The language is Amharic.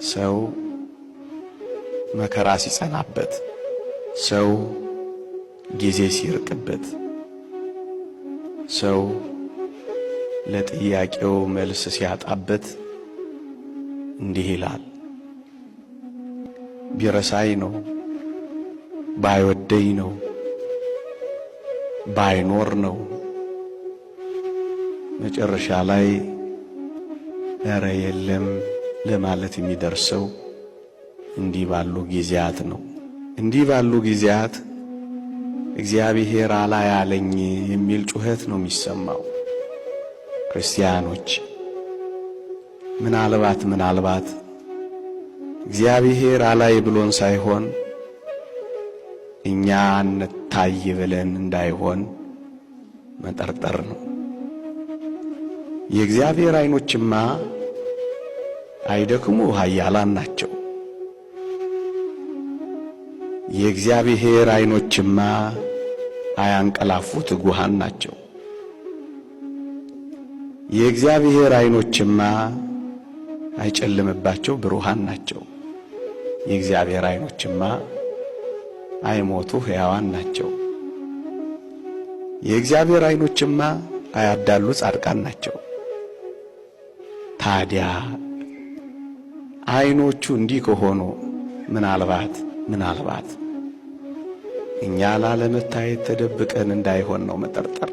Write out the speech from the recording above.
ሰው መከራ ሲጸናበት፣ ሰው ጊዜ ሲርቅበት፣ ሰው ለጥያቄው መልስ ሲያጣበት እንዲህ ይላል፣ ቢረሳይ ነው፣ ባይወደኝ ነው፣ ባይኖር ነው። መጨረሻ ላይ ኧረ የለም ለማለት የሚደርሰው እንዲህ ባሉ ጊዜያት ነው። እንዲህ ባሉ ጊዜያት እግዚአብሔር አላያለኝ የሚል ጩኸት ነው የሚሰማው። ክርስቲያኖች ምናልባት እግዚአብሔር አላይ ብሎን ሳይሆን እኛ እንታይ ብለን እንዳይሆን መጠርጠር ነው። የእግዚአብሔር ዓይኖችማ አይደክሙ ኃያላን ናቸው። የእግዚአብሔር ዓይኖችማ አያንቀላፉ ትጉሃን ናቸው። የእግዚአብሔር ዓይኖችማ አይጨልምባቸው ብሩሃን ናቸው። የእግዚአብሔር ዓይኖችማ አይሞቱ ሕያዋን ናቸው። የእግዚአብሔር ዓይኖችማ አያዳሉ ጻድቃን ናቸው። ታዲያ ዓይኖቹ እንዲህ ከሆኑ ምናልባት እኛ ላለመታየት ተደብቀን እንዳይሆን ነው መጠርጠር።